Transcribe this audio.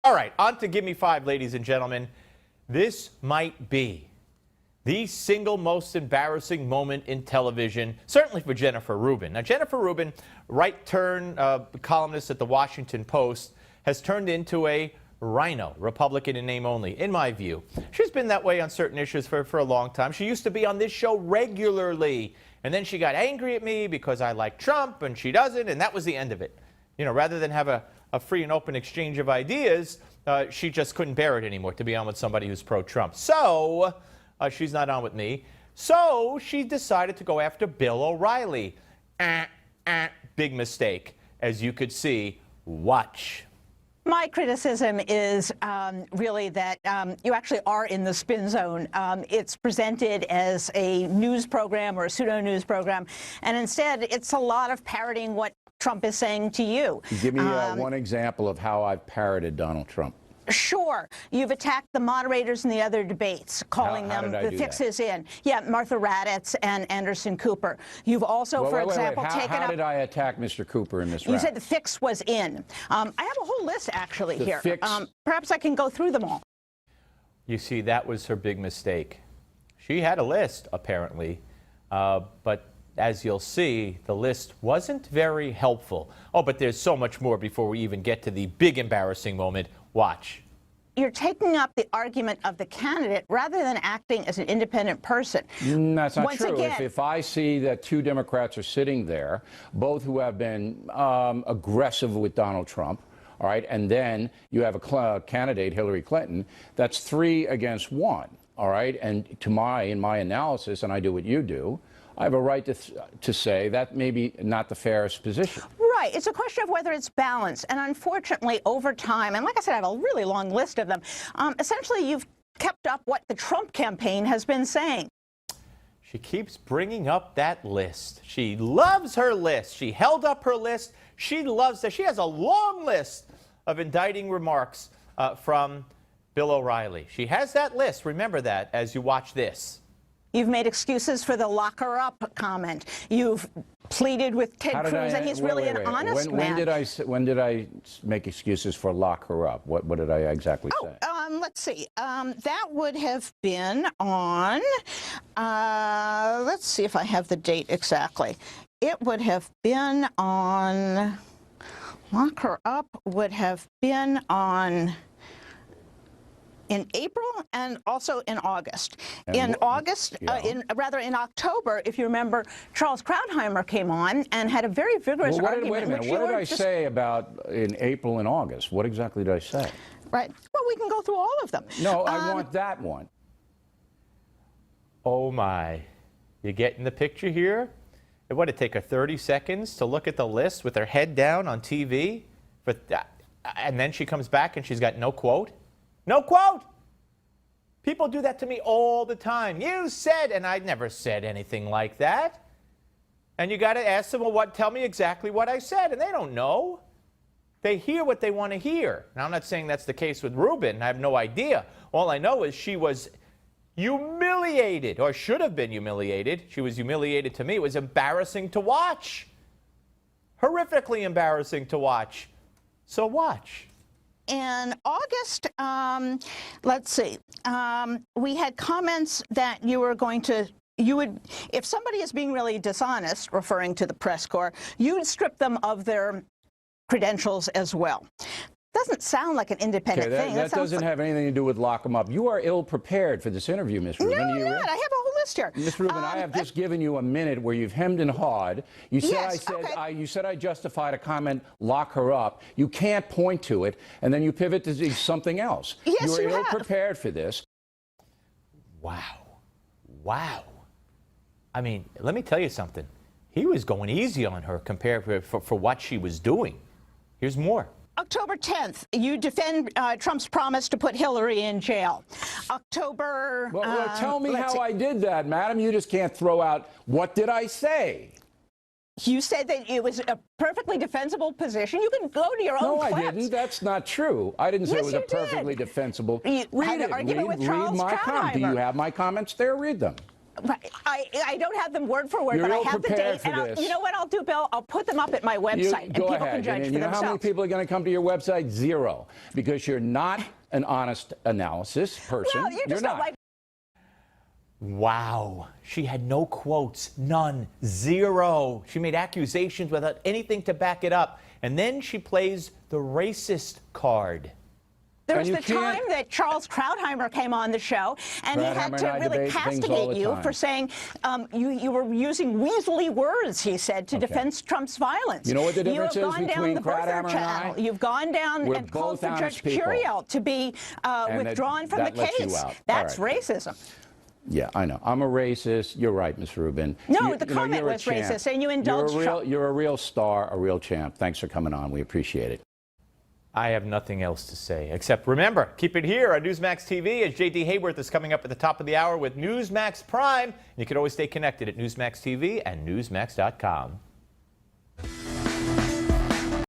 All right, on to Give Me Five, ladies and gentlemen. This might be the single most embarrassing moment in television, certainly for Jennifer Rubin. Now, Jennifer Rubin, right-turn columnist at the Washington Post, has turned into a rhino, Republican in name only, in my view. She's been that way on certain issues for a long time. She used to be on this show regularly, and then she got angry at me because I like Trump and she doesn't, and that was the end of it. You know, rather than have a free and open exchange of ideas, she just couldn't bear it anymore to be on with somebody who's pro-Trump. So she's not on with me. So she decided to go after Bill O'Reilly. Big mistake, as you could see. Watch. My criticism is really that you actually are in the spin zone. It's presented as a news program or a pseudo-news program, and instead it's a lot of parroting what Trump is saying to you. Give me one example of how I've parroted Donald Trump. Sure. You've attacked the moderators in the other debates, calling them the fixes in. Yeah, Martha Raddatz and Anderson Cooper. You've also, for example, taken up... How did I attack Mr. Cooper and Ms. Raddatz? You said the fix was in. I have a whole list, actually, the here. Fix? Perhaps I can go through them all. You see, that was her big mistake. She had a list, apparently, but as you'll see, the list wasn't very helpful. Oh, but there's so much more before we even get to the big embarrassing moment. Watch. You're taking up the argument of the candidate rather than acting as an independent person. That's not Once true. Again, if I see that two Democrats are sitting there, both who have been aggressive with Donald Trump, all right, and then you have a candidate, Hillary Clinton, that's 3 against 1, all right, and in my analysis, and I do what you do, I have a right to say that may be not the fairest position. Right. It's a question of whether it's balanced. And unfortunately, over time, and like I said, I have a really long list of them, essentially you've kept up what the Trump campaign has been saying. She keeps bringing up that list. She loves her list. She held up her list. She loves that. She has a long list of indicting remarks from Bill O'Reilly. She has that list. Remember that as you watch this. You've made excuses for the lock her up comment. You've pleaded with Ted Cruz, and he's really an honest man. When did I make excuses for lock her up? What did I exactly say? Let's see. That would have been on, let's see if I have the date exactly. It would have been on, lock her up would have been on in April and also in August. In August, in October, if you remember, Charles Krauthammer came on and had a very vigorous argument. Wait a minute, what did I say about in April and August? What exactly did I say? Right. Well, we can go through all of them. No, I want that one. Oh my. You getting the picture here? It would take her 30 seconds to look at the list with her head down on TV, and then she comes back and she's got no quote. No quote. People do that to me all the time. You said, and I never said anything like that. And you got to ask them, well, tell me exactly what I said. And they don't know. They hear what they want to hear. Now, I'm not saying that's the case with Rubin. I have no idea. All I know is she was humiliated, or should have been humiliated. She was humiliated to me. It was embarrassing to watch. Horrifically embarrassing to watch. So watch. In August, let's see, we had comments that you were going to, if somebody is being really dishonest, referring to the press corps, you would strip them of their credentials as well. Doesn't sound like an independent thing. That doesn't have anything to do with lock them up. You are ill-prepared for this interview, Ms. Rubin. No, I'm not. I have a whole list here. Ms. Rubin, I have just given you a minute where you've hemmed and hawed. You said you said I justified a comment, lock her up. You can't point to it, and then you pivot to something else. Yes, you are ill-prepared for this. Wow. Wow. I mean, let me tell you something. He was going easy on her compared for what she was doing. Here's more. October 10th, you defend Trump's promise to put Hillary in jail. October... Well, tell me how I did that, madam. You just can't throw out, what did I say? You said that it was a perfectly defensible position. You can go to your own clips. No, I didn't. That's not true. I didn't say it was a perfectly defensible... You had an argument with Charles Krauthammer. Do you have my comments there? Read them. Right. I don't have them word for word, You're but I ill have the prepared date. for And this. you know what I'll do, Bill? I'll put them up at my website, and Go people ahead. can judge And for you know how many themselves. people are going to come to your website? Zero, because you're not an honest analysis person. Well, you You're just don't not. like. Wow. She had no quotes, none, zero. She made accusations without anything to back it up. And then she plays the racist card. There And was you the time can't- that Charles Krauthammer came on the show, and he had Krauthammer to and I really debate things all castigate the you time. for saying you were using weaselly words, he said, to defend Trump's violence. You know what the difference is You have gone down between the birther Krauthammer and I? channel. You've gone down We're and called both for honest Judge people. Curiel to be And withdrawn from that the lets you case. out. That's All right. racism. Yeah, I know. I'm a racist. You're right, Ms. Rubin. No, the you know, comment you're a was champ. racist, and you indulged Trump. You're a real star, a real champ. Thanks for coming on. We appreciate it. I have nothing else to say, except remember, keep it here on Newsmax TV as J.D. Hayworth is coming up at the top of the hour with Newsmax Prime. You can always stay connected at Newsmax TV and Newsmax.com.